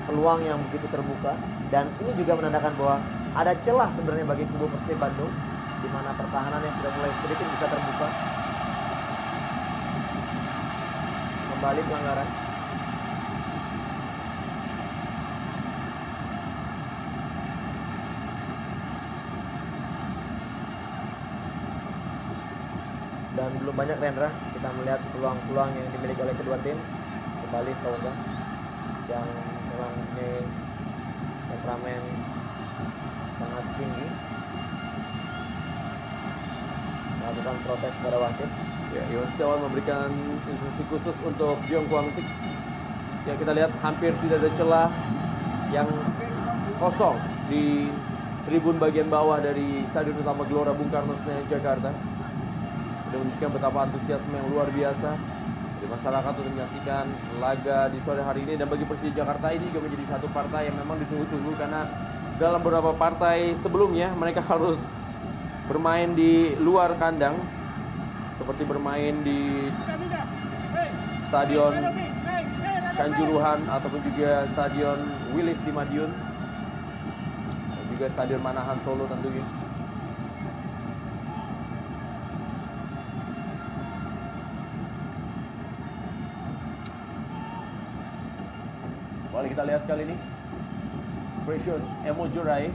Peluang yang begitu terbuka dan ini juga menandakan bahwa ada celah sebenarnya bagi kubu Persib Bandung di mana pertahanan yang sudah mulai sedikit bisa terbuka. Kembali pelanggaran. Dan belum banyak, Rendra, kita melihat peluang-peluang yang dimiliki oleh kedua tim. Kembali Souza yang memang mempunyai temperamen sangat tinggi. melakukan protes pada wasit. Ya, Iwan Setiawan memberikan instruksi khusus untuk Jeong Kwang Sik. Ya, kita lihat hampir tidak ada celah yang kosong di tribun bagian bawah dari Stadion Utama Gelora Bung Karno Senayan, Jakarta. Ini menunjukkan betapa antusiasme yang luar biasa dari masyarakat untuk menyaksikan laga di sore hari ini. Dan bagi Persija Jakarta ini juga menjadi satu partai yang memang ditunggu-tunggu, karena dalam beberapa partai sebelumnya mereka harus bermain di luar kandang, seperti bermain di Stadion Kanjuruhan ataupun juga Stadion Wilis di Madiun, dan juga Stadion Manahan Solo tentunya. Kembali kita lihat kali ini Precious Emojurai.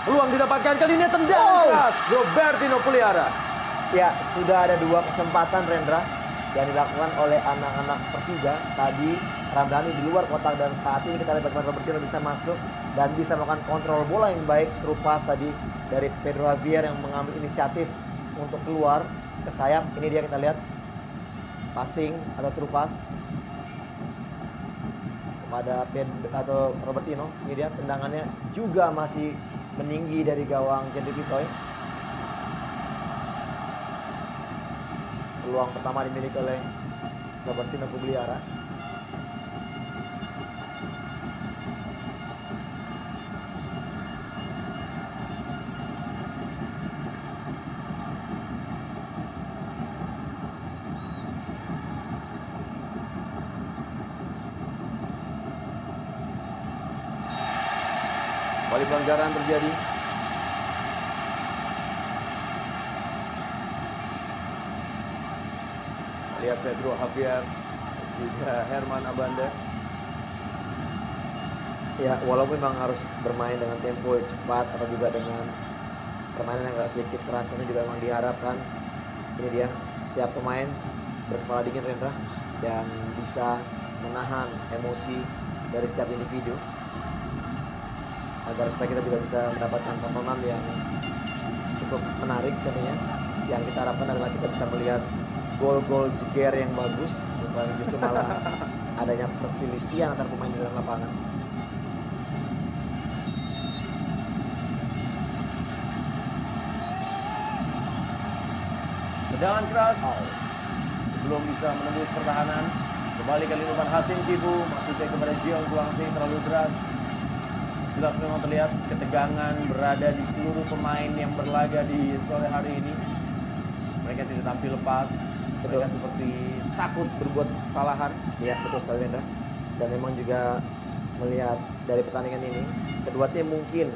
Peluang didapatkan kali ini, tendangan keras Robertino Puliara. Ya, sudah ada 2 kesempatan Rendra yang dilakukan oleh anak-anak Persija. Tadi Ramdhani di luar kotak, dan saat ini kita lihat bagaimana Robertino bisa masuk dan bisa melakukan kontrol bola yang baik. Terupas tadi dari Pedro Javier yang mengambil inisiatif untuk keluar ke sayap. Ini dia, kita lihat passing atau terupas kepada Robertino. Ini dia tendangannya juga masih meninggi dari gawang Gendry Pitoy. Peluang pertama dimiliki oleh Robertino Pugliara. Kembali pelanggaran terjadi. Lihat Pedro Javier, juga Herman Abanda. Ya, walaupun memang harus bermain dengan tempo cepat atau juga dengan permainan yang agak sedikit keras, tentu juga memang diharapkan. Ini dia, setiap pemain berkepala dingin Rendra dan bisa menahan emosi dari setiap individu, agar supaya kita juga bisa mendapatkan tontonan yang cukup menarik tentunya. Yang kita harapkan adalah kita bisa melihat gol-gol jeger yang bagus, bukan justru malah adanya perselisihan antar pemain di dalam lapangan. Tendangan keras sebelum bisa menembus pertahanan. Kembali kali ini umpan Hasim Kibu, maksudnya kepada Jeong Kwang Sik, terlalu deras. Jelas memang terlihat ketegangan berada di seluruh pemain yang berlaga di sore hari ini. Mereka tidak tampil lepas. Mereka seperti takut berbuat kesalahan. Ya, betul sekali Rendra. Dan memang juga melihat dari pertandingan ini, kedua tim mungkin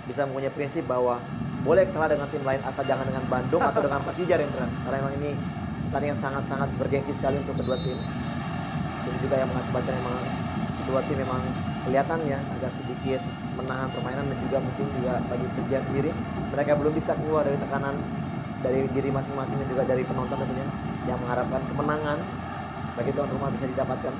bisa mempunyai prinsip bahwa boleh kalah dengan tim lain asal jangan dengan Bandung atau dengan Persija, Rendra. Karena memang ini pertandingan sangat-sangat bergengsi sekali untuk kedua tim. Ini juga yang mengakibatkan memang kedua tim memang kelihatannya agak sedikit menahan permainan, dan juga mungkin juga bagi Persija sendiri mereka belum bisa keluar dari tekanan dari diri masing-masing dan juga dari penonton tentunya, yang mengharapkan kemenangan bagi tuan rumah bisa didapatkan.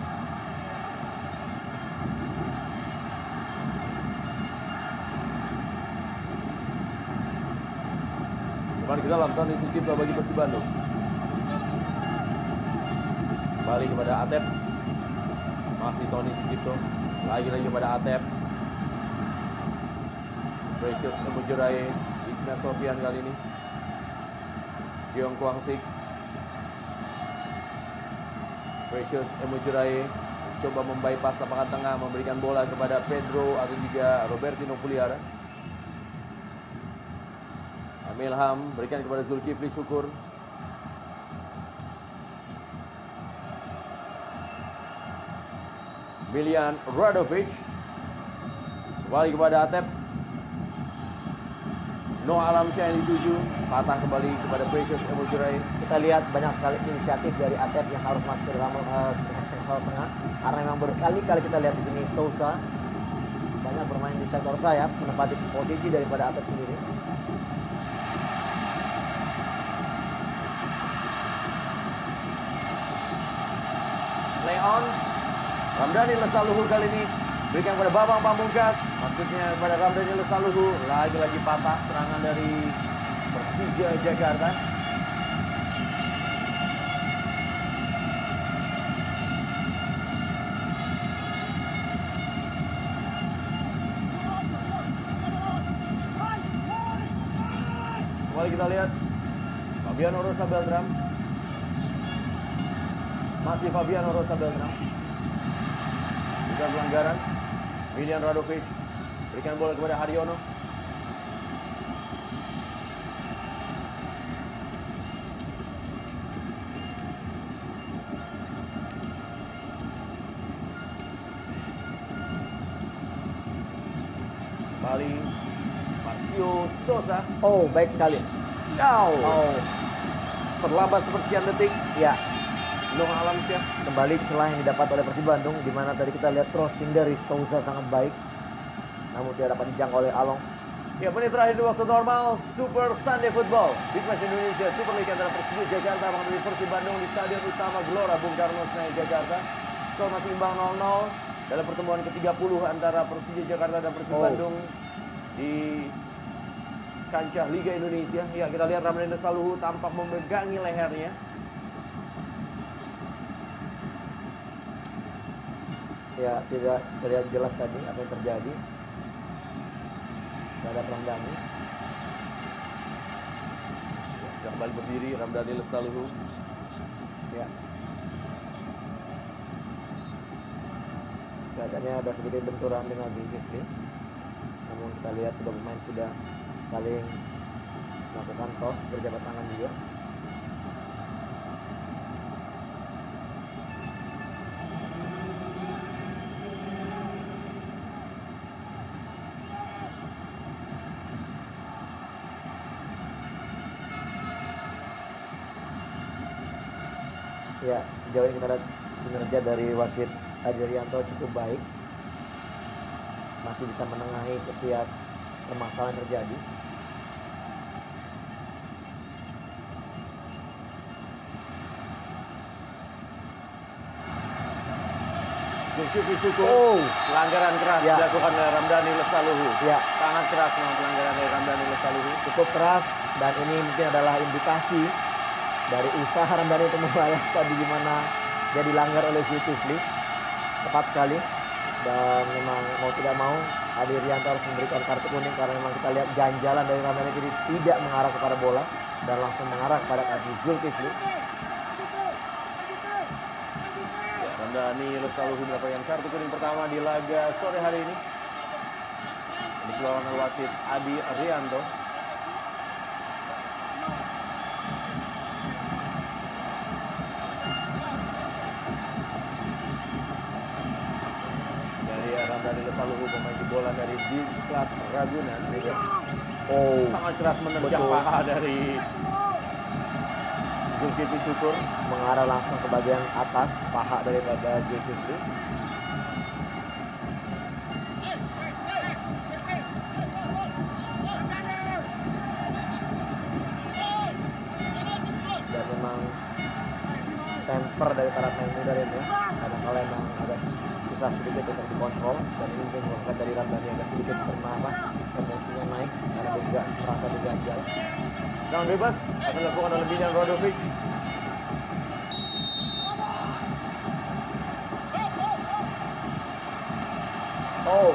Kembali ke dalam, Tony Sucipto bagi Persib Bandung. Kembali kepada Atep. Masih Tony Sucipto. Lagi-lagi kepada Atep. Precious Emojurai, Ismail Sofian kali ini. Jeong Kwang Sik. Precious Emojurai coba membypass lapangan tengah, memberikan bola kepada Pedro atau juga Robertino Puliara. Milham berikan kepada Zulkifli Syukur. Milian Radovic kembali kepada Atep. Noah Alamsyah yang dituju, patah kembali kepada Precious Emojurai. Kita lihat banyak sekali inisiatif dari Atep yang harus masuk ke dalam sektor tengah. Karena memang berkali-kali kita lihat di sini Sousa banyak bermain di sektor sayap, menempati posisi daripada Atep sendiri. Leon, Ramdhani Lesaluhu kali ini berikan kepada Bambang Pamungkas, maksudnya kepada Ramdhani Lesaluhu. Lagi-lagi patah serangan dari Persija Jakarta. Kembali kita lihat Fabiano Rosa Beltram. Masih Fabiano Rosa Beltram. Bukan pelanggaran. Milian Radovic berikan bola kepada Haryono. Kembali Marcio Sosa. Oh, baik sekali. Oh, terlambat sepersekian detik. Ya, Noah Alamsyah. kembali celah yang didapat oleh Persib Bandung, di mana tadi kita lihat crossing dari Sousa sangat baik, namun tidak dapat dijangkau oleh Along. Ya, menit terakhir di waktu normal Super Sunday Football Big Match Indonesia Super League antara Persija Jakarta menghadapi Persib Bandung di Stadion Utama Gelora Bung Karno Senayan Jakarta. Skor masih imbang 0-0 dalam pertemuan ke-30 antara Persija Jakarta dan Persib Bandung di kancah Liga Indonesia. Ya, kita lihat Ramdhani Lesaluhu tampak memegangi lehernya. Ya, tidak terlihat jelas tadi apa yang terjadi terhadap Ramdhani. Ya, sudah kembali berdiri Ramdhani Lesaluhu. Ya, kelihatannya ada sedikit benturan dengan Zulkifli, namun kita lihat kedua pemain sudah saling melakukan tos, berjabat tangan juga. Ya, sejauh ini kita lihat kinerja dari wasit Adi Rianto cukup baik, masih bisa menengahi setiap permasalahan yang terjadi. Zulkifli Syukur. Pelanggaran keras Ya. dilakukan oleh Ramdhani Lesaluhu. Ya, Sangat keras memang pelanggaran dari Ramdhani Lesaluhu. cukup keras, dan ini mungkin adalah indikasi dari usaha Ramdhani untuk membalas tadi di mana dia dilanggar oleh Zulkifli. Tepat sekali, dan memang mau tidak mau Adi Rianto harus memberikan kartu kuning karena memang kita lihat ganjalan dari Ramdhani ini tidak mengarah kepada bola dan langsung mengarah kepada kaki Zulkifli. Ya, Ramdhani Lesaluhu mendapatkan kartu kuning pertama di laga sore hari ini. Dikeluarkan oleh wasit Adi Rianto. Ramdhani Lesaluhu pemain jebolan dari Diklat Ragunan. Oh, Sangat keras menerjang betul. paha dari Zulkifli Syukur. Mengarah langsung ke bagian atas paha daripada Zulkifli. Dan memang temper dari para pemain muda ini ya, kadang-kala emang agak susah sedikit untuk dikontrol, dan ini mungkin merupakan dari Ramdhani agak sedikit bermarah, emosinya naik karena dia juga merasa diganjal. Tendangan bebas akan dilakukan oleh Milian Radovic. Oh,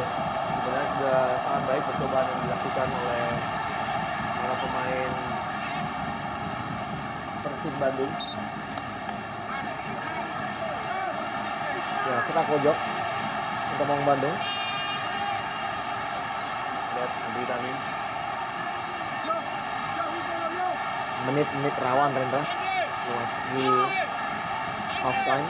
sebenarnya sudah sangat baik percobaan yang dilakukan oleh para pemain Persib Bandung. Ya, sepak pojok untuk Maung Bandung. Lihat Andri Tamim. Menit-menit rawan Rendra memasuki half time.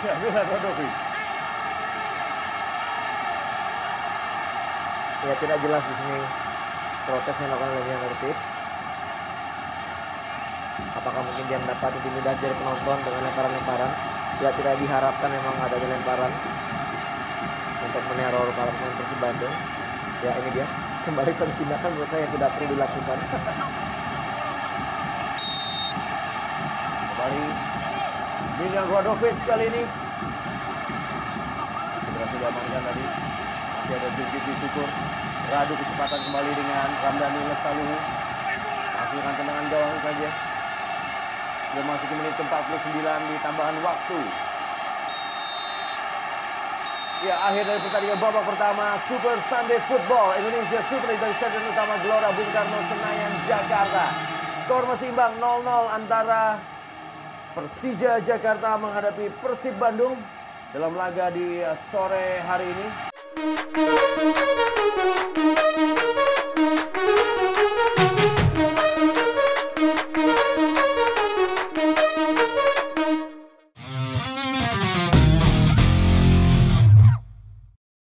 Ya, Milan Rodovic. Ya, tidak jelas di sini protes yang dilakukan oleh Milan Rodovic. Apakah mungkin dia mendapat intimidasi dari penonton dengan lemparan-lemparan? Ya, tidak diharapkan memang adanya lemparan untuk meneror para pemain Persib Bandung. Ya, ini dia kembali satu tindakan menurut saya tidak perlu dilakukan. Kembali Milan Rodovic kali ini berhasil diamankan tadi. Masih ada Zulkifli Syukur. Radu kecepatan kembali dengan Ramdhani Lestaluhu. Hasilkan tendangan gawang saja. Sudah masuk ke menit ke-49 di tambahan waktu. Ya, akhir dari pertandingan babak pertama Super Sunday Football Indonesia Super League dari Stadion Utama Gelora Bung Karno Senayan, Jakarta. Skor masih imbang 0-0 antara Persija Jakarta menghadapi Persib Bandung dalam laga di sore hari ini.